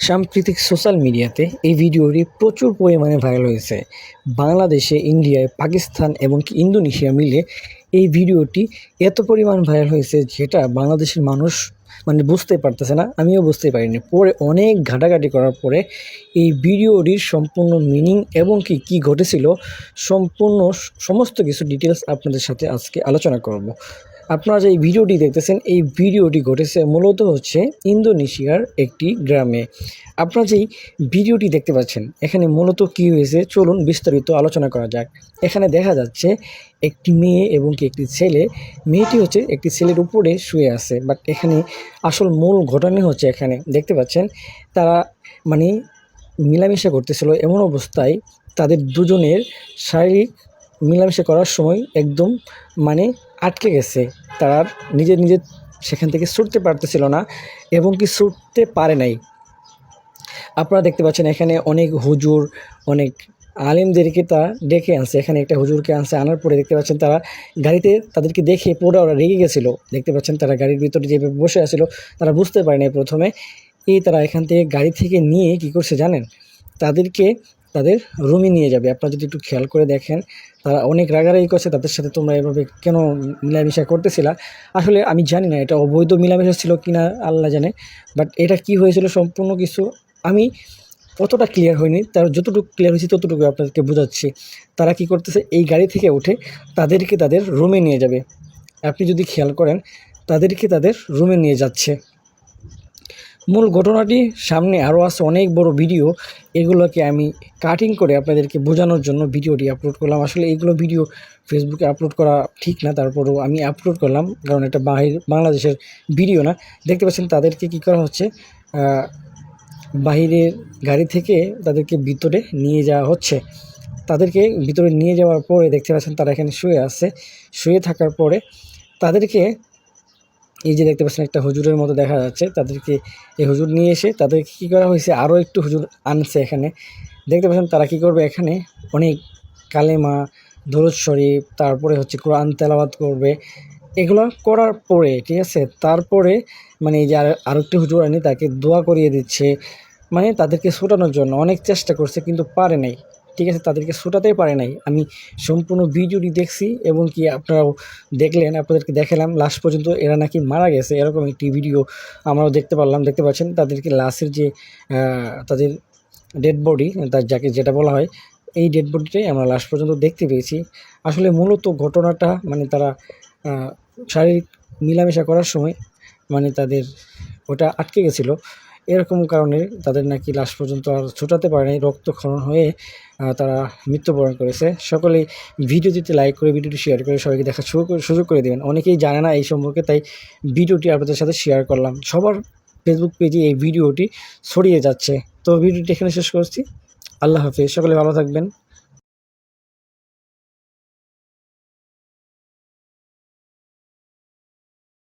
সাম্প্রতিক সোশ্যাল মিডিয়াতে এই ভিডিওটি প্রচুর পরিমাণে ভাইরাল হয়েছে। বাংলাদেশে, ইন্ডিয়ায়, পাকিস্তান এবং ইন্দোনেশিয়া মিলে এই ভিডিওটি এত পরিমাণ ভাইরাল হয়েছে যেটা বাংলাদেশের মানুষ বুঝতে পারতেছে না, আমিও বুঝতে পারিনি। পরে অনেক ঘাটাঘাটি করার পরে এই ভিডিওটির সম্পূর্ণ মিনিং এবং কি ঘটেছিল সমস্ত কিছু ডিটেলস আপনাদের সাথে আজকে আলোচনা করব। আপনারা যে এই ভিডিওটি দেখতেছেন, এই ভিডিওটি ঘটেছে মূলত হচ্ছে ইন্দোনেশিয়ার একটি গ্রামে। আপনারা যেই ভিডিওটি দেখতে পাচ্ছেন এখানে মূলত কি হয়েছে চলুন বিস্তারিত আলোচনা করা যাক। এখানে দেখা যাচ্ছে একটি মেয়ে এবং একটি ছেলে। মেয়েটি হচ্ছে একটি ছেলের উপরে শুয়ে আছে, বাট এখানে আসল মূল ঘটনা হচ্ছে এখানে দেখতে পাচ্ছেন তারা মিলামিশা করতেছিল। এমন অবস্থায় তাদের দুজনের শারীরিক মিলামিশা করার সময় একদম আটকে গেছে। তারা নিজের সেখান থেকে ছুটতে পারতেছিল না এবং ছুটতে পারে নাই। আপনারা দেখতে পাচ্ছেন এখানে অনেক হুজুর, অনেক আলেমদেরকে তা ডেকে আনছে। এখানে একটা হুজুরকে আনছে, আনার পরে দেখতে পাচ্ছেন তারা গাড়িতে তাদেরকে দেখে পুরো ওরা রেগে গেছিলো। দেখতে পাচ্ছেন তারা গাড়ির ভিতরে যেভাবে বসে আসছিল, তারা বুঝতে পারেনি প্রথমে। তারা এখান থেকে গাড়ি থেকে নিয়ে কি করছে জানেন, তাদেরকে তাদের রুমে নিয়ে যাবে। আপনারা যদি একটু খেয়াল করে দেখেন তারা অনেক রাগারাগি করছে তাদের সাথে, তোমরা এভাবে কেন মিলামিশা করতেছিলা। আসলে আমি জানি না এটা অবৈধ মিলামিশা ছিল কিনা, আল্লাহ জানে। বাট এটা কি হয়েছিল সম্পূর্ণ কিছু আমি অতটা ক্লিয়ার হয়নি, তার যতটুকু ক্লিয়ার হয়েছে ততটুকু আপনাদেরকে বোঝাচ্ছি। তারা কি করতেছে, এই গাড়ি থেকে উঠে তাদেরকে তাদের রুমে নিয়ে যাবে। আপনি যদি খেয়াল করেন তাদেরকে তাদের রুমে নিয়ে যাচ্ছে। মূল ঘটনাটি সামনে আরও আছে অনেক বড় ভিডিও, এগুলোকে আমি কাটিং করে আপনাদেরকে বোঝানোর জন্য ভিডিওটি আপলোড করলাম। আসলে এইগুলো ভিডিও ফেসবুকে আপলোড করা ঠিক না, তারপরেও আমি আপলোড করলাম কারণ এটা বাংলাদেশের ভিডিও না। দেখতে পাচ্ছেন তাদেরকে কি করা হচ্ছে, বাহিরের গাড়ি থেকে তাদেরকে ভিতরে নিয়ে যাওয়া হচ্ছে। তাদেরকে ভিতরে নিয়ে যাওয়ার পরে দেখতে পাচ্ছেন তারা এখানে শুয়ে আছে। শুয়ে থাকার পরে তাদেরকে এই যে দেখতে পাচ্ছেন একটা হুজুরের মতো দেখা যাচ্ছে, তাদেরকে এই হুজুর নিয়ে এসে তাদেরকে কী করা হয়েছে, আরও একটু হুজুর আনছে এখানে। দেখতে পাচ্ছেন তারা কী করবে, এখানে অনেক কালেমা, দরুদ শরীফ, তারপরে হচ্ছে কোরআন তেলাওয়াত করবে। এগুলো করার পরে ঠিক আছে, তারপরে এই যে আরও একটি হুজুর আনি তাকে দোয়া করিয়ে দিচ্ছে। তাদেরকে ছোটানোর জন্য অনেক চেষ্টা করছে কিন্তু পারে নাই, ঠিক আছে, তাদেরকে ছোটাতেই পারে নাই। আমি সম্পূর্ণ ভিডিওটি দেখছি এবং কি আপনারাও দেখলেন, আপনাদেরকে দেখালাম। লাস্ট পর্যন্ত এরা নাকি মারা গেছে এরকম একটি ভিডিও আমরাও দেখতে পারলাম। দেখতে পাচ্ছেন তাদেরকে লাশের যে তাদের ডেড বডি, যাকে যেটা বলা হয়, এই ডেড বডিটাই আমরা লাস্ট পর্যন্ত দেখতে পেয়েছি। আসলে মূলত ঘটনাটা তারা শারীরিক মিলামেশা করার সময় তাদের ওটা আটকে গেছিলো, এরকম কারণে তাদের নাকি লাস্ট পর্যন্ত আর ছোটাতে পারে নাই, রক্তক্ষরণ হয়ে তারা মৃত্যুবরণ করেছে। সকলেই ভিডিওটিতে লাইক করে ভিডিওটি শেয়ার করে সবাইকে দেখার সুযোগ করে দেবেন। অনেকেই জানে না এই সম্পর্কে, তাই ভিডিওটি আপনাদের সাথে শেয়ার করলাম। সবার ফেসবুক পেজে এই ভিডিওটি ছড়িয়ে যাচ্ছে। তো ভিডিওটি এখানে শেষ করছি। আল্লাহ হাফেজ, সকলে ভালো থাকবেন।